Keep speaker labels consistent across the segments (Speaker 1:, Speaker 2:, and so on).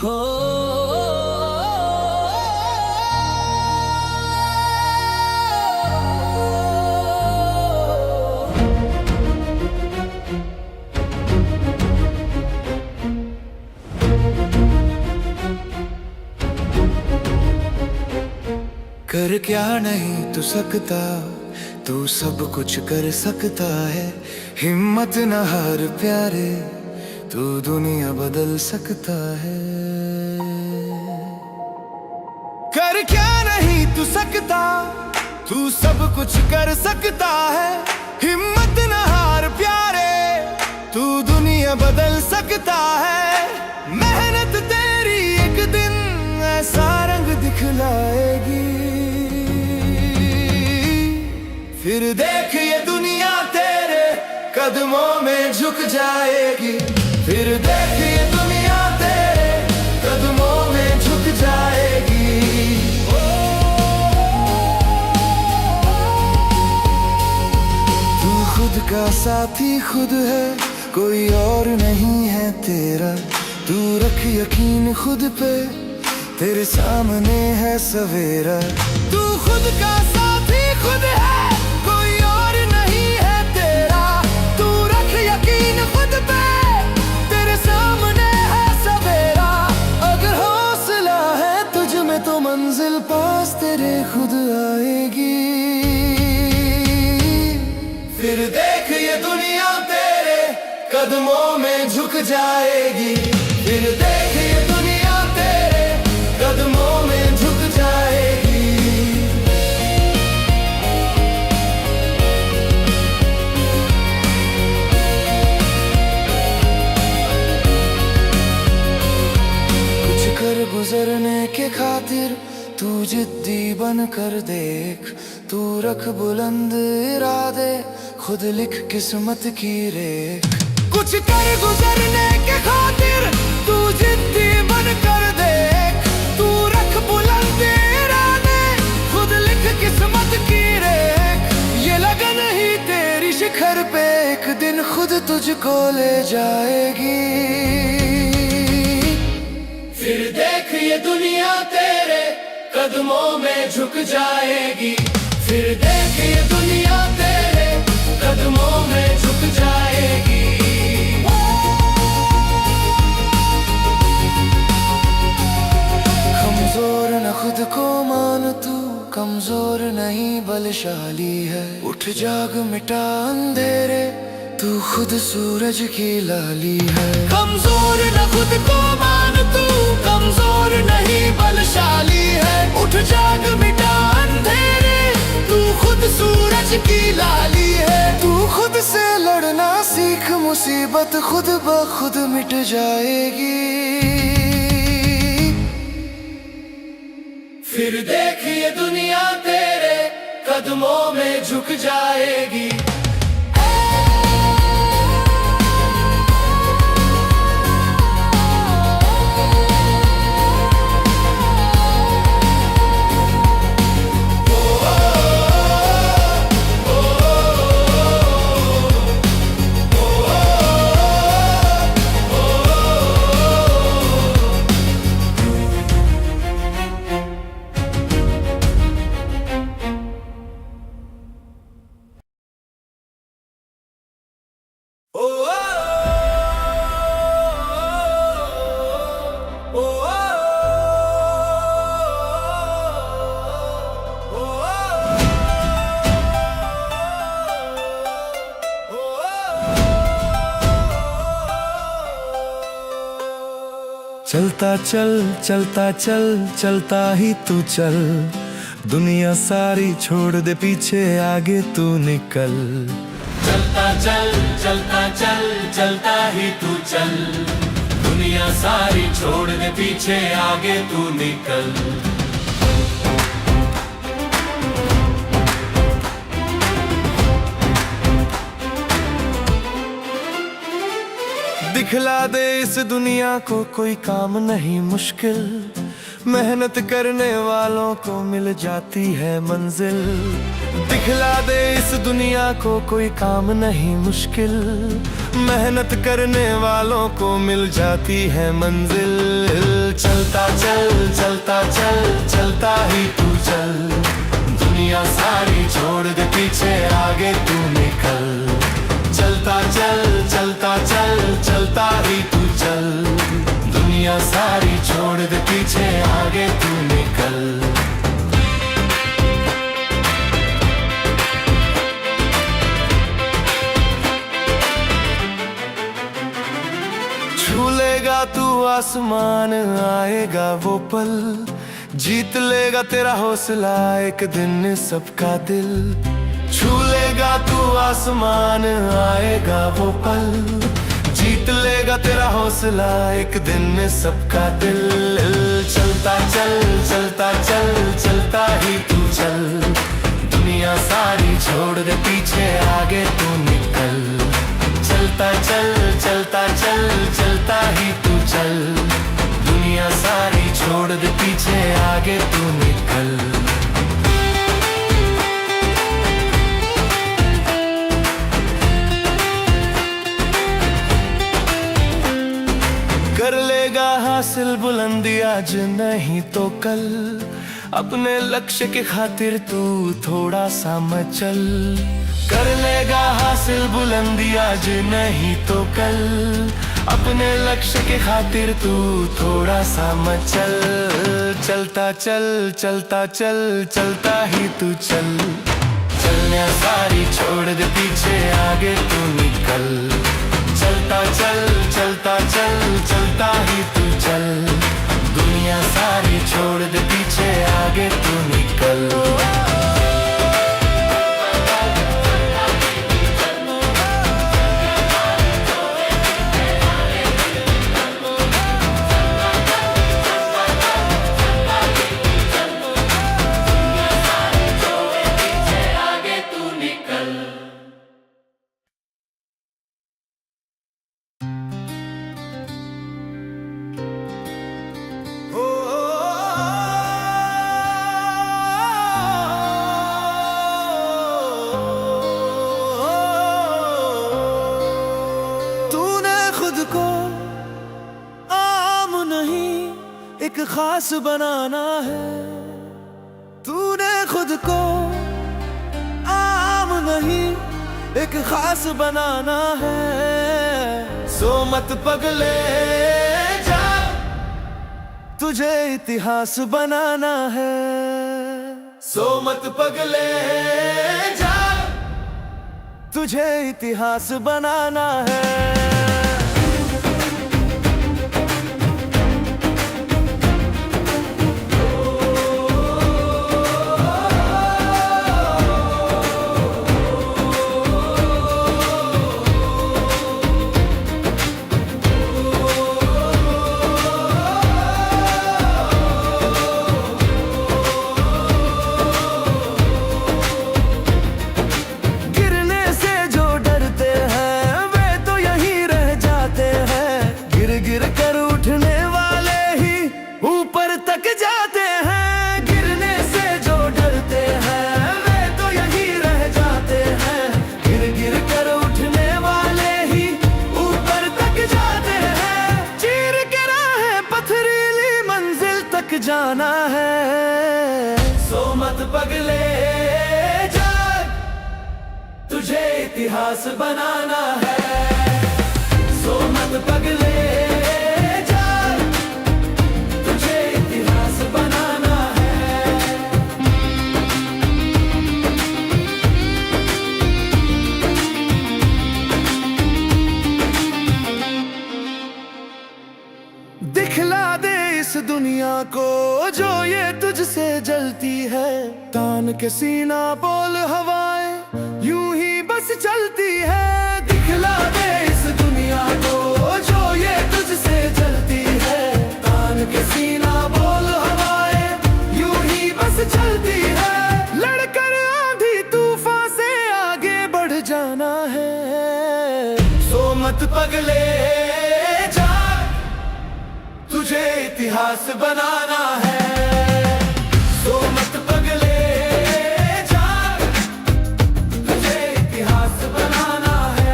Speaker 1: हो कर क्या नहीं तू सकता, तू सब कुछ कर सकता है। हिम्मत न हार प्यारे, तू दुनिया बदल सकता है। कर क्या नहीं तू सकता, तू सब कुछ कर सकता है। हिम्मत न हार प्यारे, तू दुनिया बदल सकता है। मेहनत तेरी एक दिन ऐसा रंग दिखलाएगी, फिर देख ये दुनिया तेरे कदमों में झुक जाएगी। फिर देख ये दुनिया तेरे कदमों में झुक जाएगी। तू खुद का साथी खुद है, कोई और नहीं है तेरा। तू रख यकीन खुद पे, तेरे सामने है सवेरा। तू खुद का साथी खुद है, कोई और नहीं है तेरा। तू रख यकीन खुद पे, तेरे सामने है सवेरा। अगर हौसला है तुझ में तो मंजिल पास तेरे खुद आएगी। फिर देख ये दुनिया तेरे कदमों में झुक जाएगी। फिर देख ये दुनिया तेरे कदमों में झुक जाएगी। कुछ कर गुजरने के खातिर तू जिद्दी बन कर देख। तू रख बुलंद इरादे, खुद लिख किस्मत की रेख। कुछ कर गुजरने के खातिर तू जिद्दी बन कर देख। तू रख बुलंद इरादे, खुद लिख किस्मत की रेख। ये लगन ही तेरी शिखर पे एक दिन खुद तुझको ले जाएगी। फिर देख ये दुनिया तेरे कदमों में झुक जाएगी। फिर देख ये दुनिया तेरे कदमों में झुक जाएगी। कमजोर न खुद को मान तू, कमजोर नहीं बलशाली है। उठ जाग मिटा अंधेरे, तू खुद सूरज की लाली है। कमजोर न खुद को मान तू, कमजोर नहीं बलशाली है। उठ जाग मिटा अंधेरे, तू खुद सूरज की लाली है। तू खुद से लड़ना सीख, मुसीबत खुद ब खुद मिट जाएगी। फिर देख ये दुनिया तेरे कदमों में झुक जाएगी। चलता चल चलता चल चलता ही तू चल। दुनिया सारी छोड़ दे पीछे, आगे तू निकल।
Speaker 2: चलता चल चलता चल चलता ही तू चल। दुनिया सारी छोड़ दे पीछे, आगे तू निकल।
Speaker 1: दिखला दे इस दुनिया को कोई काम नहीं मुश्किल। मेहनत करने वालों को मिल जाती है मंजिल। दिखला दे इस दुनिया को कोई काम नहीं मुश्किल, मेहनत करने वालों को मिल जाती है मंजिल। चलता चल चलता चल चलता ही तू चल, दुनिया सारी छोड़ दे पीछे आगे तू निकल। चलता चल चलता चल चलता ही तू चल, दुनिया सारी छोड़ दे पीछे आगे तू निकल। छू लेगा तू आसमान आएगा वो पल, जीत लेगा तेरा हौसला एक दिन सबका दिल। छू लेगा तू आसमान आएगा वो पल, जीत लेगा तेरा हौसला एक दिन सबका दिल। चलता चल चलता चल चलता ही तू चल, दुनिया सारी छोड़ दे पीछे आगे तू निकल। चलता चल चलता चल चलता ही तू चल, दुनिया सारी छोड़ दे पीछे आगे तू निकल। कर लेगा हासिल बुलंदी आज नहीं तो कल, अपने लक्ष्य के खातिर तू थोड़ा सा मचल। कर लेगा हासिल बुलंदी आज नहीं तो कल, अपने लक्ष्य के खातिर तू थोड़ा सा मचल। चलता चल चलता चल चलता ही तू चल, चलने सारी छोड़ दे पीछे आगे तू निकल। चलता चल चलता चल चलता ही तू चल, दुनिया सारी छोड़ दे पीछे आगे तू निकल। एक खास बनाना है, तूने खुद को आम नहीं एक खास बनाना है। सो मत पगले जा, तुझे इतिहास बनाना है। सो मत पगले जा, तुझे इतिहास बनाना है। जाना है सो मत पगले जा, तुझे इतिहास बनाना है। सो मत पगले जा, तुझे इतिहास बनाना है। दिखला दे इस दुनिया को जो ये तुझसे जलती है, तान के सीना बोल हवाएं यूं ही बस चलती है। दिखला दे इस दुनिया को जो ये तुझसे जलती है, तान के सीना बोल हवाएं यूं ही बस चलती है। लड़कर आंधी तूफान से आगे बढ़ जाना है। सो मत पगले जा, तुझे इतिहास बनाना है। सो मत पगले जाग, तुझे इतिहास बनाना है।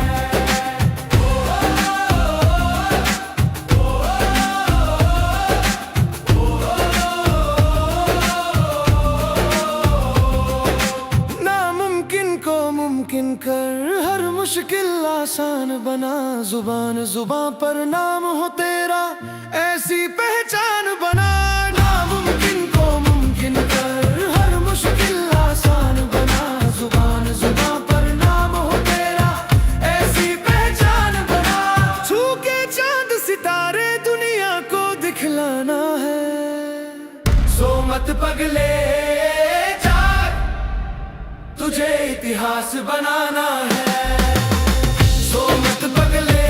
Speaker 1: नामुमकिन को मुमकिन कर, हर मुश्किल आसान बना। जुबान जुबां पर नाम हो तेरा, ऐसी पहचान बना। नामुमकिन को मुमकिन कर, हर मुश्किल आसान बना। जुबान जुबां पर नाम हो तेरा, ऐसी पहचान बना। छू के चांद सितारे दुनिया को दिखलाना है। सो मत पगले जाग, तुझे इतिहास बनाना है। सो मत पगले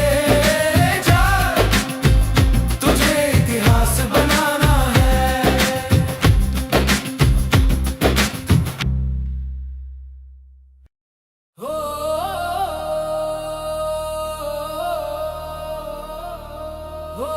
Speaker 1: जाग, तुझे इतिहास बनाना है। हो हो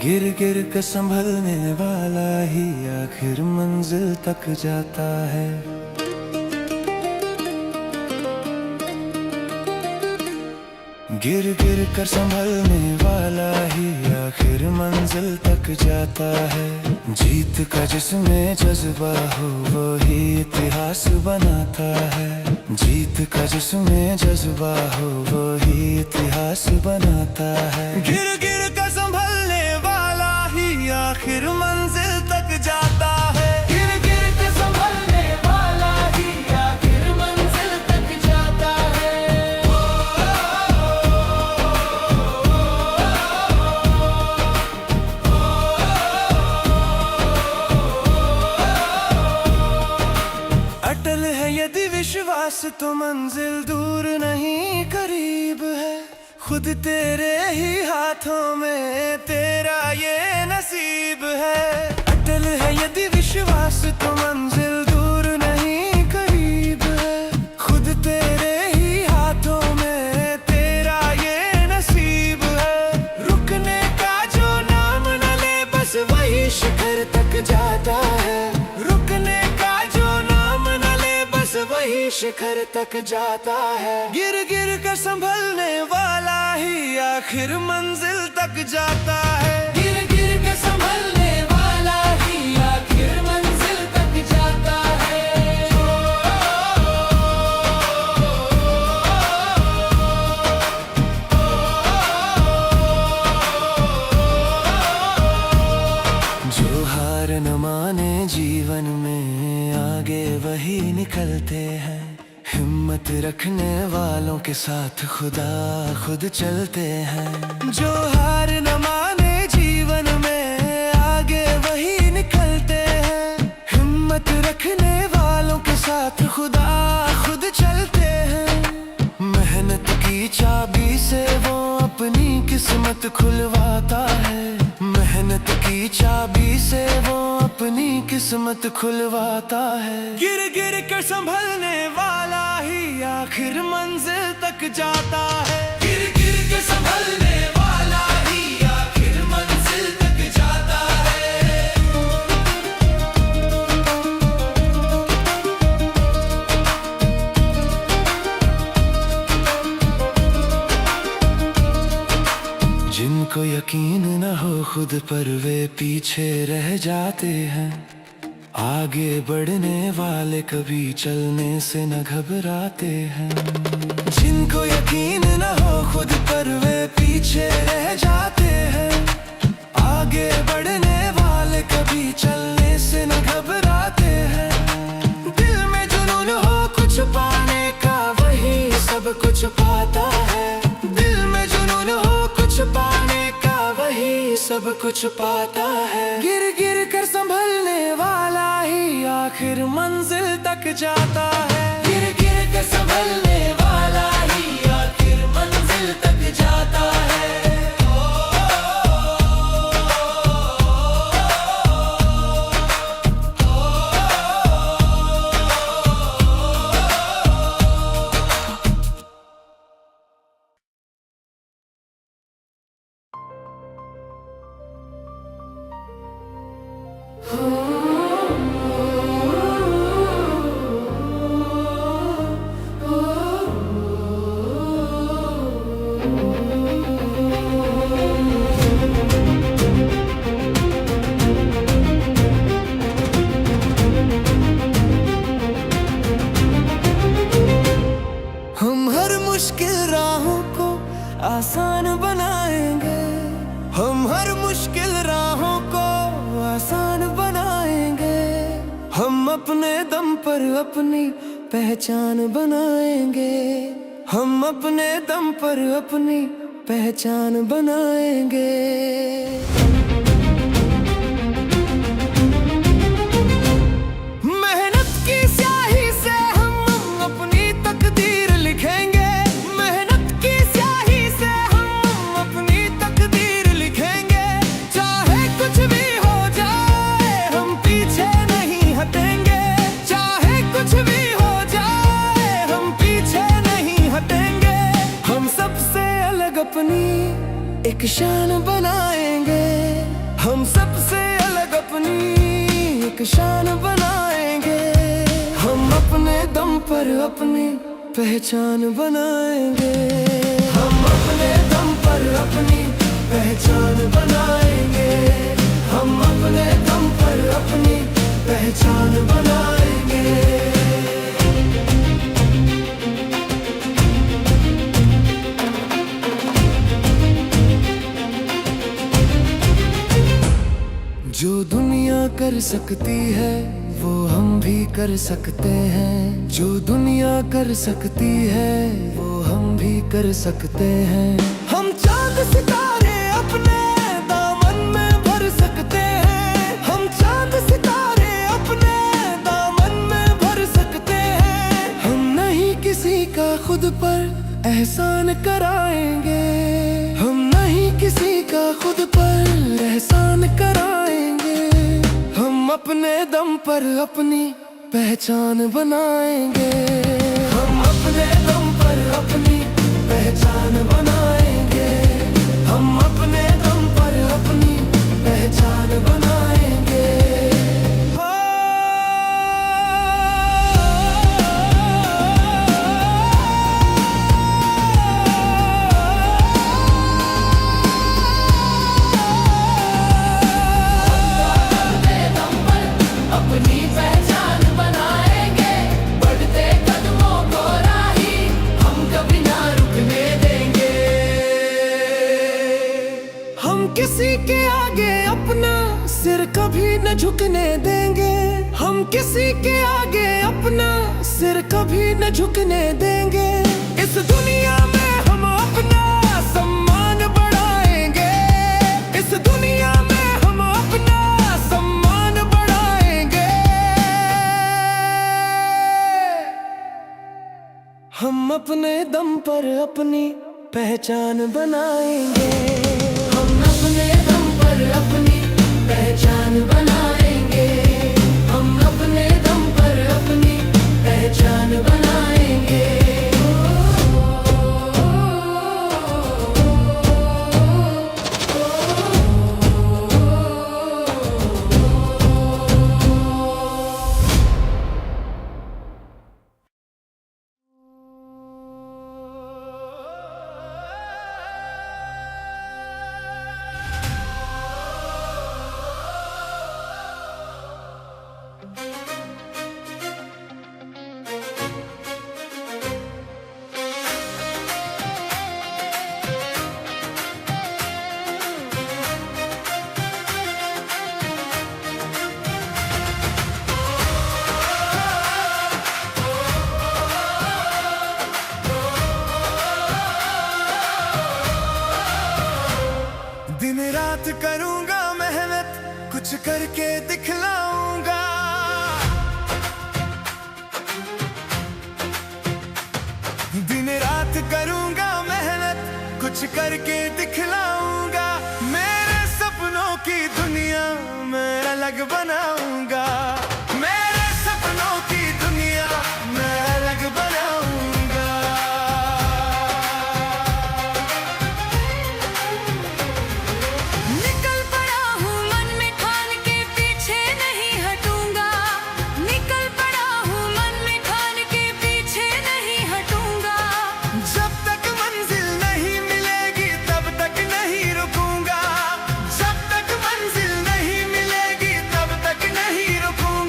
Speaker 1: गिर गिर कर संभलने वाला ही आखिर मंजिल तक जाता है। गिर गिर कर संभलने वाला ही आखिर मंजिल तक जाता है। जीत का जिसमें जज्बा हो वही इतिहास बनाता है। जीत का जिसमें जज्बा हो वही इतिहास बनाता है। गिर गिर कर संभलने वाला ही आखिर मंजिल तक जाता है। गिर गिर कर संभलने वाला ही आखिर मंजिल तक जाता है। अटल है यदि विश्वास तो मंजिल दूर नहीं करीब है। खुद तेरे ही हाथों में तेरा ये नसीब है। अटल है यदि विश्वास तो मंजिल दूर नहीं करीब है। खुद तेरे ही हाथों में तेरा ये नसीब है। रुकने का जो नाम न ले बस वही शिखर तक जाता है। रुकने का जो नाम न ले बस वही शिखर तक जाता है। गिर गिर कर संभलने वाला ही आखिर मंजिल तक जाता है। गिर गिर कर संभलने वाला ही आखिर मंजिल तक जाता है। जो हार न माने जीवन में आगे वही निकलते हैं। हिम्मत रखने वालों के साथ खुदा खुद चलते हैं। जो हार न माने जीवन में आगे वही निकलते हैं। हिम्मत रखने वालों के साथ खुदा खुद चलते हैं। मेहनत की चाबी से वो अपनी किस्मत खुलवाता है। मेहनत की चाबी से वो अपनी किस्मत खुलवाता है। गिर गिर कर संभलने वाला ही आखिर मंजिल तक जाता है। गिर गिर कर संभलने वाला ही आखिर मंजिल तक जाता है। जिनको यकीन न हो खुद पर वे पीछे रह जाते हैं। आगे बढ़ने वाले कभी चलने से न घबराते हैं। जिनको यकीन न हो खुद पर वे पीछे रह जाते हैं। आगे बढ़ने वाले कभी चलने से न घबराते हैं। दिल में जुनून हो कुछ पाने का वही सब कुछ पाता है। दिल में जुनून हो कुछ पाने का वही सब कुछ पाता है। गिर गिर कर संभलने वाला ही आखिर मंजिल तक जाता है। गिर गिर कर संभलने वाला ही आखिर मंजिल तक जाता है। आसान बनाएंगे। हम हर मुश्किल राहों को आसान बनाएंगे। हम अपने दम पर अपनी पहचान बनाएंगे। हम अपने दम पर अपनी पहचान बनाएंगे। मेहनत की स्याही से हम अपनी तकदीर लिखेंगे। मेहनत की स्याही से हम अपनी तकदीर लिखेंगे। चाहे कुछ भी हो जाए हम पीछे नहीं हटेंगे। चाहे कुछ भी हो जाए हम पीछे नहीं हटेंगे। हम सबसे अलग अपनी एक शान बनाएंगे। हम सबसे अलग अपनी एक शान बनाएंगे। हम अपने दम पर अपनी पहचान बनाएंगे। हम अपने दम पर अपनी पहचान बनाएंगे। हम अपने दम पर अपनी पहचान बनाएंगे। जो दुनिया कर सकती है वो हम भी कर सकते हैं। जो दुनिया कर सकती है वो हम भी कर सकते हैं। हम चांद सितारे अपने दामन में भर सकते हैं। हम चांद सितारे अपने दामन में भर सकते हैं। हम नहीं किसी का खुद पर एहसान कराएंगे। हम नहीं किसी का खुद पर एहसान कराएंगे। हम अपने दम पर अपनी पहचान बनाएंगे। हम अपने दम पर अपनी पहचान बनाएंगे। हम अपने दम पर अपनी पहचान बनाएंगे।
Speaker 3: अपनी पहचान बनाएंगे। बढ़ते कदमों को राही हम कभी ना रुकने देंगे।
Speaker 1: हम किसी के आगे अपना सिर कभी न झुकने देंगे। हम किसी के आगे अपना सिर कभी न झुकने देंगे। इस दुनिया में हम अपना सम्मान बढ़ाएंगे। इस दुनिया में हम अपना सम्मान बढ़ाएंगे। हम अपने दम पर अपनी पहचान बनाएंगे।
Speaker 3: हम अपने दम पर अपनी पहचान बनाएंगे। हम अपने दम पर अपनी पहचान बनाएंगे।
Speaker 1: दिन रात करूंगा मेहनत कुछ करके दिखलाऊंगा। दिन रात करूंगा मेहनत कुछ करके दिखलाऊंगा। मेरे सपनों की दुनिया मैं अलग बनाऊंगा। मेरे सपनों की दुनिया मैं अलग बनाऊंगा।
Speaker 3: निकल पड़ा हूँ मन में ठान के पीछे नहीं हटूंगा। निकल पड़ा हूँ मन में ठान के पीछे नहीं हटूंगा।
Speaker 1: जब तक मंजिल नहीं मिलेगी तब तक नहीं रुकूंगा। जब तक मंजिल नहीं मिलेगी तब तक नहीं रुकूंगा।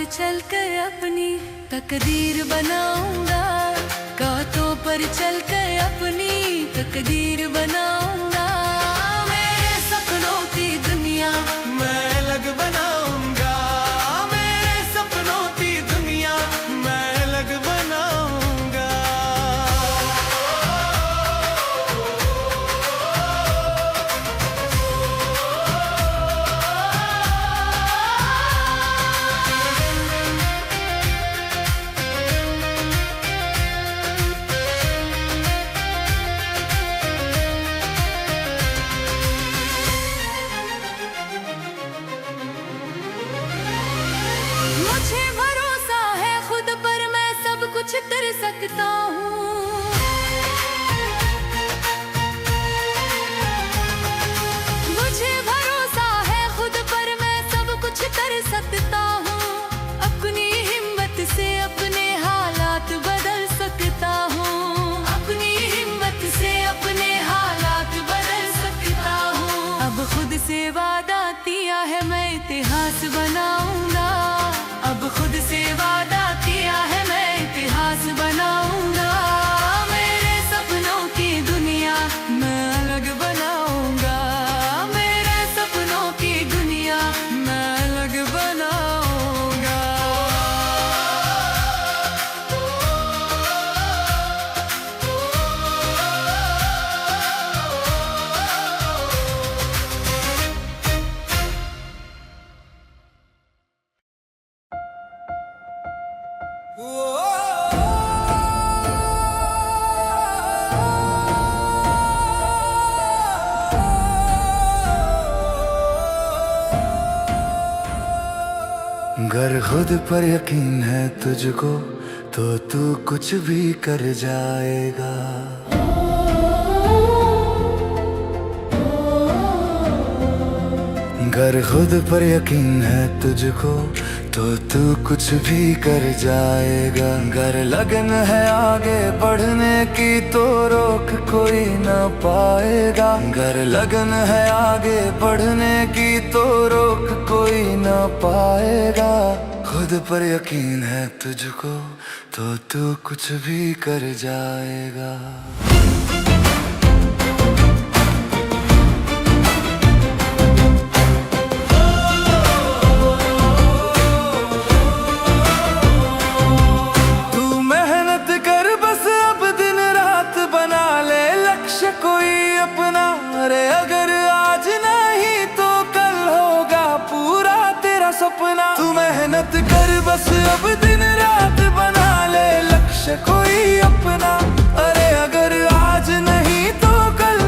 Speaker 3: पर चलकर अपनी तकदीर बनाऊंगा, गातों पर चलकर अपनी तकदीर बनाऊंगा। मेरे सपनों की दुनिया
Speaker 1: मैं अलग बनाऊंगा, मेरे सपनों की दुनिया मैं अलग बनाऊंगा।
Speaker 3: मुझे भरोसा है खुद पर, मैं सब कुछ कर सकता हूँ। मुझे भरोसा है खुद पर, मैं सब कुछ कर सकता हूँ। अपनी हिम्मत से अपने हालात बदल सकता हूँ। अपनी हिम्मत से अपने हालात बदल सकता हूँ। अब खुद से वादा किया है मैं इतिहास बनाऊंगा। अब खुद से वादा किया है मैं इतिहास बनाऊंगा। मेरे सपनों की दुनिया मैं अलग बनाऊंगा। मेरे सपनों की दुनिया मैं अलग बनाऊंगा।
Speaker 1: अगर खुद पर यकीन है तुझको तो तू कुछ भी कर जाएगा। अगर खुद पर यकीन है तुझको तो तू कुछ भी कर जाएगा। अगर लगन है आगे बढ़ने की तो रोक कोई ना पाएगा। अगर लगन है आगे बढ़ने की तो रोक कोई ना पाएगा। खुद पर यकीन है तुझको तो तू कुछ भी कर जाएगा। सपना तू मेहनत कर बस अब दिन रात बना ले लक्ष्य कोई अपना। अरे अगर आज नहीं तो कल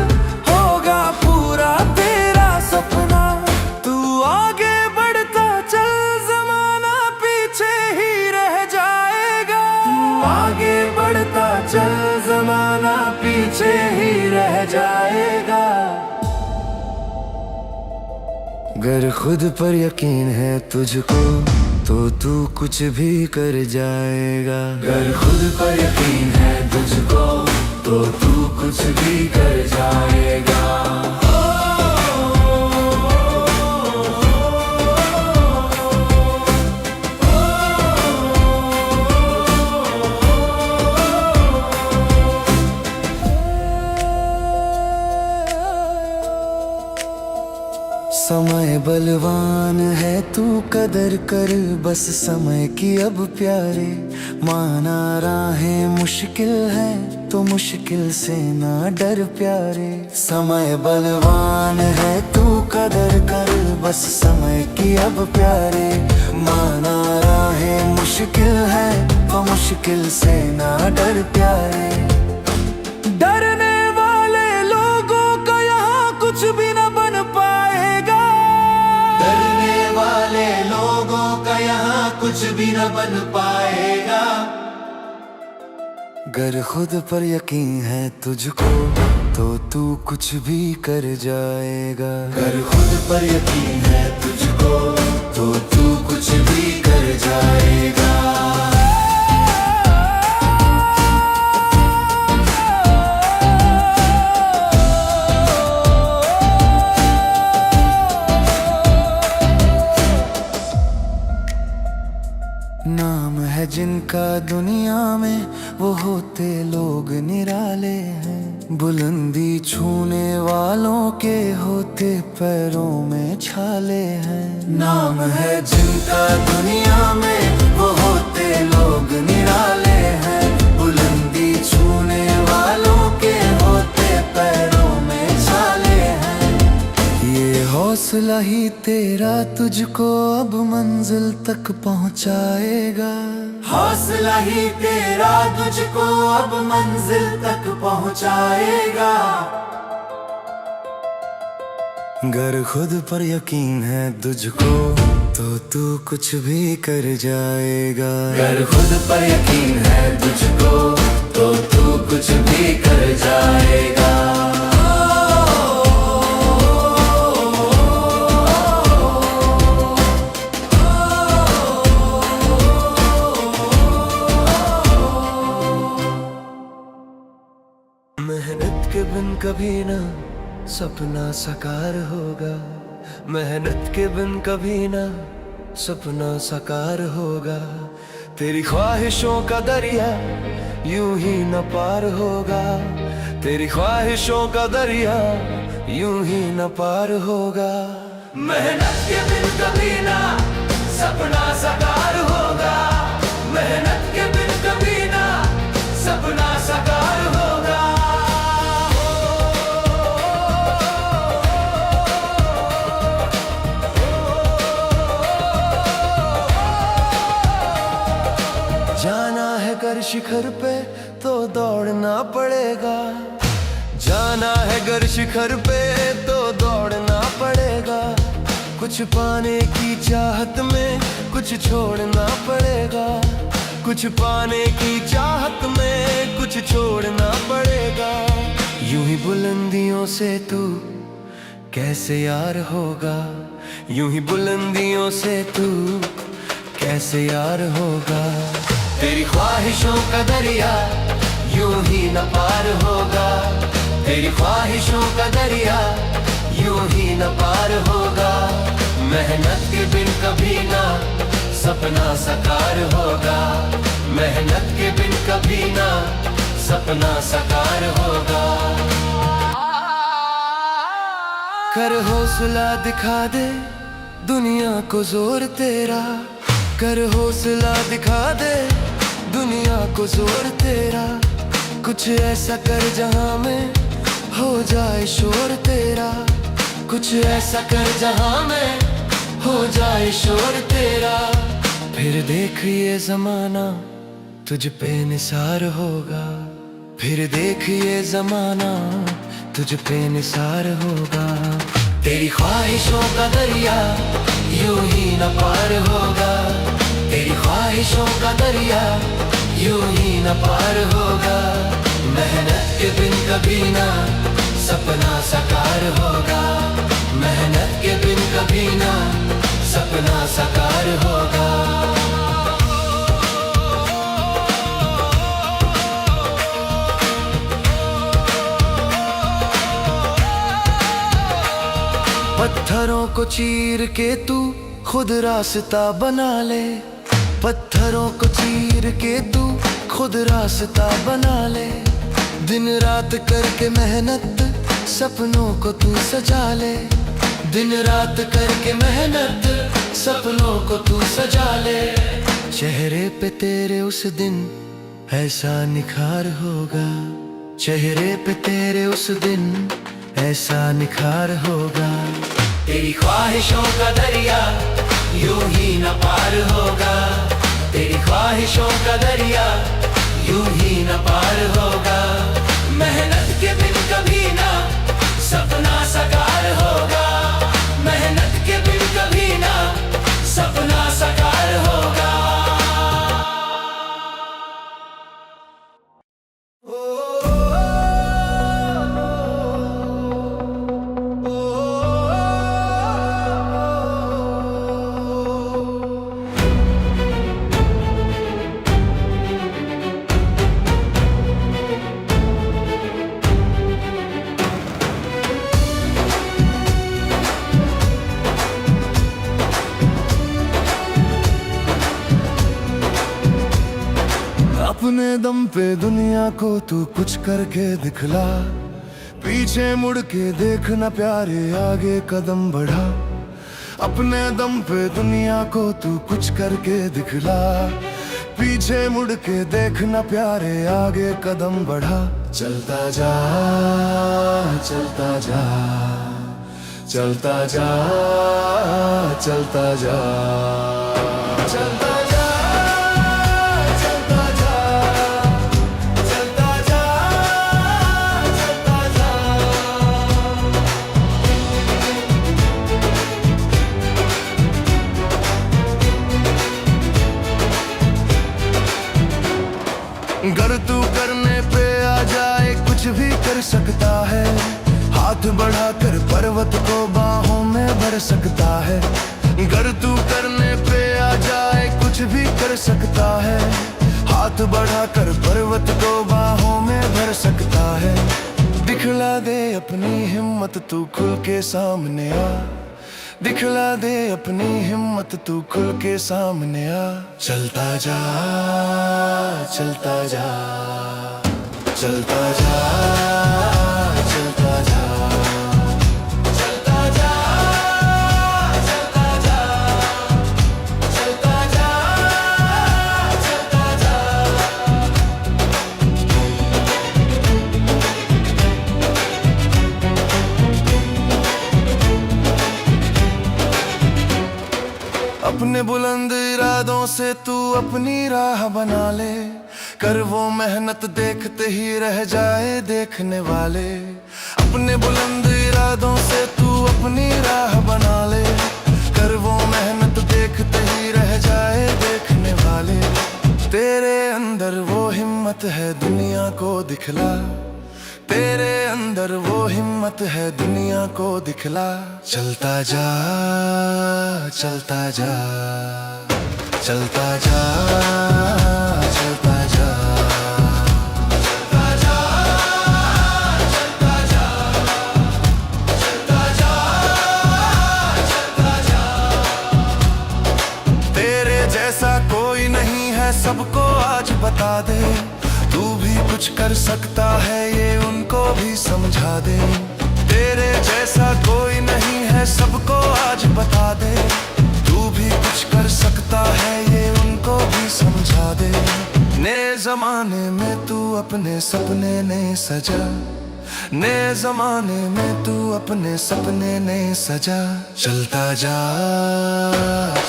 Speaker 1: होगा पूरा तेरा सपना। तू आगे बढ़ता चल जमाना पीछे ही रह जाएगा। तू आगे बढ़ता चल जमाना पीछे ही रह जाएगा। अगर खुद पर यकीन है तुझको तो तू कुछ भी कर जाएगा। अगर खुद पर यकीन है तुझको तो तू कुछ भी कर जाएगा। समय बलवान है तू कदर कर बस समय की अब प्यारे। माना राहें मुश्किल है तो मुश्किल से ना डर प्यारे। समय बलवान है तू कदर कर बस समय की अब प्यारे। माना राहें मुश्किल है तो मुश्किल से ना डर प्यारे। डरने वाले लोगों का यहाँ कुछ भी न बन पाएगा। डरने वाले लोगों का यहाँ कुछ भी न बन पाएगा। अगर खुद पर यकीन है तुझको तो तू कुछ भी कर जाएगा। अगर खुद पर यकीन है तुझको तो तू कुछ भी कर जाएगा। नाम है जिनका दुनिया में वो होते लोग निराले हैं। बुलंदी छूने वालों के होते पैरों में छाले हैं। नाम है जिनका दुनिया में वो होते लोग निराले हैं। बुलंदी छूने वालों के होते पैरों में छाले हैं। ये हौसला ही तेरा तुझको अब मंजिल तक पहुंचाएगा। हौसला ही तेरा तुझको अब मंजिल तक पहुंचाएगा। गर खुद पर यकीन है तुझको तो तू कुछ भी कर जाएगा। गर खुद पर यकीन है तुझको तो तू कुछ भी कर जाएगा। मेहनत के बिन कभी ना सपना साकार होगा। मेहनत के बिन कभी ना सपना साकार होगा। तेरी ख्वाहिशों का दरिया यूं ही न पार होगा। तेरी ख्वाहिशों का दरिया यूं ही न पार होगा। मेहनत के बिन कभी ना सपना साकार होगा। मेहनत के बिन कभी ना सपना साकार होगा। जाना है कर शिखर पे तो दौड़ना पड़ेगा। जाना है गर शिखर पे तो दौड़ना पड़ेगा। कुछ पाने की चाहत में कुछ छोड़ना पड़ेगा। कुछ पाने की चाहत में कुछ छोड़ना पड़ेगा। यूं ही बुलंदियों से तू कैसे यार होगा। यूं ही बुलंदियों से तू कैसे यार होगा। तेरी ख्वाहिशों का दरिया यूं ही न पार होगा। तेरी ख्वाहिशों का दरिया यूं ही न पार होगा। मेहनत के बिन कभी ना सपना साकार होगा। मेहनत के बिन कभी ना सपना साकार होगा। कर हौसला दिखा दे दुनिया को जोर तेरा। कर हौसला दिखा दे दुनिया को जोर तेरा। कुछ ऐसा कर जहां में हो जाए शोर तेरा। कुछ ऐसा कर जहां में हो जाए शोर तेरा। फिर देख ये जमाना तुझ पे निसार होगा। फिर देख ये जमाना तुझ पे निसार होगा। तेरी ख्वाहिशों का दरिया यूं ही न पार होगा। तेरी ख्वाहिशों का दरिया यूं ही न पार होगा। मेहनत के बिन कभी ना सपना साकार होगा। मेहनत के बिन कभी ना सपना साकार होगा। पत्थरों को चीर के तू खुद रास्ता बना ले। पत्थरों को चीर के तू खुद रास्ता बना ले। दिन रात करके मेहनत सपनों को तू सजा ले। दिन रात करके मेहनत सपनों को तू सजा ले। चेहरे पे तेरे उस दिन ऐसा निखार होगा। चेहरे पे तेरे उस दिन ऐसा निखार होगा। तेरी ख्वाहिशों का दरिया यूं ही न पार होगा। तेरी ख्वाहिशों का दरिया यूं ही न पार होगा। मेहनत के बिन कभी ना सपना साकार होगा। मेहनत के बिन कभी ना सपना साकार होगा। अपने दम पे दुनिया को तू कुछ करके दिखला, पीछे मुड़ के देखना प्यारे, आगे कदम बढ़ा। अपने दम पे दुनिया को तू कुछ करके दिखला, पीछे मुड़ के देखना प्यारे, आगे कदम बढ़ा। चलता जा चलता जा चलता जा चलता जा चलता जा चलता जा चलता जा चलता जा। गर तू करने पे आ जाए कुछ भी कर सकता है, हाथ बढ़ाकर पर्वत को बाहों में भर सकता है। गर तू करने पे आ जाए कुछ भी कर सकता है, हाथ बढ़ाकर पर्वत को बाहों में भर सकता है। दिखला दे अपनी हिम्मत तू खुल के सामने आ, दिखला दे अपनी हिम्मत तू खुल के सामने आ। चलता जा चलता जा चलता जा चलता जा चलता जा चलता जा चलता जा चलता जा। अपने बुलंद इरादों से तू अपनी राह बना ले, कर वो मेहनत देखते ही रह जाए देखने वाले। अपने बुलंद इरादों से तू अपनी राह बना ले, कर वो मेहनत देखते ही रह जाए देखने वाले। तेरे अंदर वो हिम्मत है दुनिया को दिखला, तेरे अंदर वो हिम्मत है दुनिया को दिखला। चलता जा चलता जा चलता जा चलता जा चलता जा चलता जा चलता जा चलता जा। तेरे जैसा कोई नहीं है सबको आज बता दे, तू भी कुछ कर सकता है ये उनको भी समझा दे। तेरे जैसा कोई नहीं है सबको आज बता दे, तू भी कुछ कर सकता है ये उनको भी समझा दे। नए जमाने में तू अपने सपने नहीं सजा, नए जमाने में तू अपने सपने नहीं सजा। चलता जा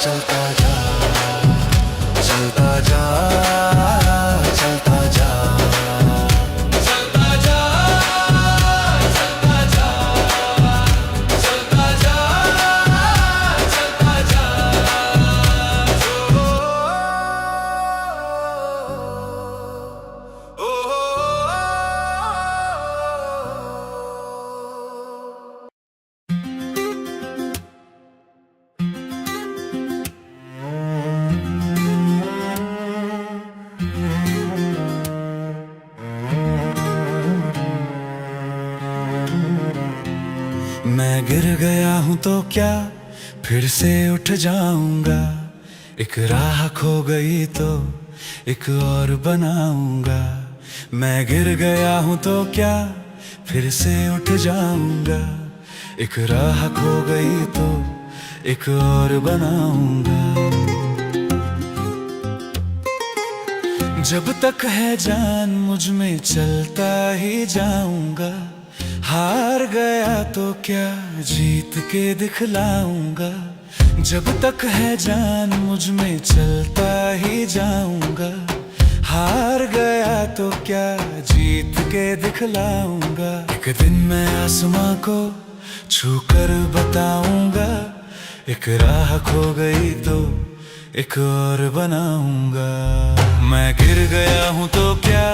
Speaker 1: चलता जा चलता जा चलता जा चलता जा चलता जा चलता जा चलता जा। ओ मैं गिर गया हूँ तो क्या फिर से उठ जाऊंगा, एक राह खो गई तो एक और बनाऊंगा। मैं गिर गया हूँ तो क्या फिर से उठ जाऊंगा, एक राह खो गई तो एक और बनाऊंगा। जब तक है जान मुझ में चलता ही जाऊंगा, हार गया तो क्या जीत के दिखलाऊंगा। जब तक है जान मुझ में चलता ही जाऊंगा, हार गया तो क्या जीत के दिखलाऊंगा। एक दिन मैं आसमां को छू कर बताऊंगा, एक राह खो गई तो एक और बनाऊंगा। मैं गिर गया हूँ तो क्या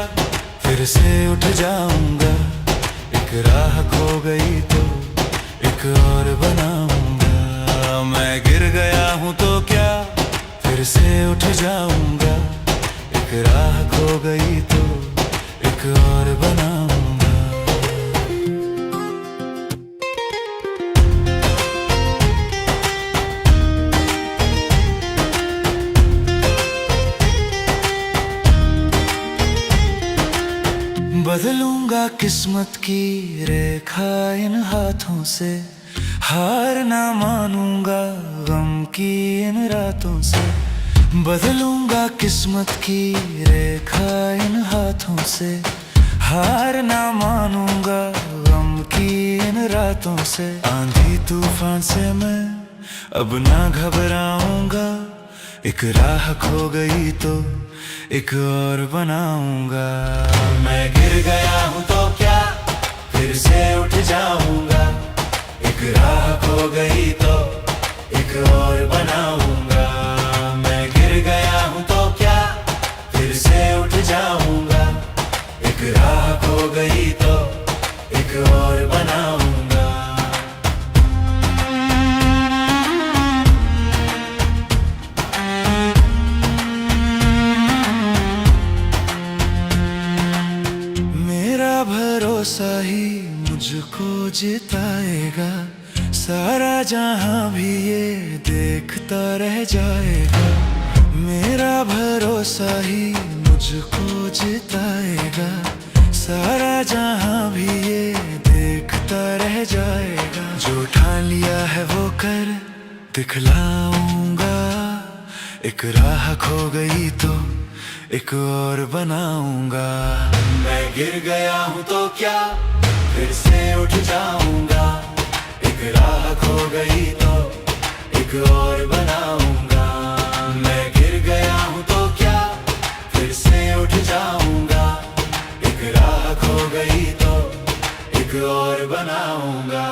Speaker 1: फिर से उठ जाऊंगा, एक राह खो गई तो एक और बनाऊंगा। मैं गिर गया हूँ तो क्या फिर से उठ जाऊंगा, एक राह खो गई तो एक और बनाऊंगा। बदलूंगा किस्मत की रेखा इन हाथों से, हार ना मानूंगा गम की इन रातों से। बदलूंगा किस्मत की रेखा इन हाथों से, हार ना मानूंगा गम की इन रातों से। आंधी तूफान से मैं अब ना घबराऊंगा, एक राह खो गई तो एक और बनाऊंगा।
Speaker 2: मैं गिर गया हूँ तो क्या फिर से उठ जाऊंगा, एक राह खो गई तो एक और बनाऊंगा। मैं गिर गया हूँ तो क्या फिर से उठ जाऊंगा, एक राह खो गई तो एक और बनाऊंगा।
Speaker 1: भरोसा ही मुझको जिताएगा, सारा जहां भी ये देखता रह जाएगा। मेरा भरोसा ही मुझको जिताएगा, सारा जहां भी ये देखता रह जाएगा। जो ठान लिया है वो कर दिखलाऊंगा, एक राह खो गई तो एक और बनाऊंगा।
Speaker 2: मैं गिर गया हूँ तो क्या फिर से उठ जाऊंगा, एक राह खो गई तो एक और बनाऊंगा। मैं गिर गया हूँ तो क्या फिर से उठ जाऊंगा, एक राह खो गई तो एक और बनाऊंगा।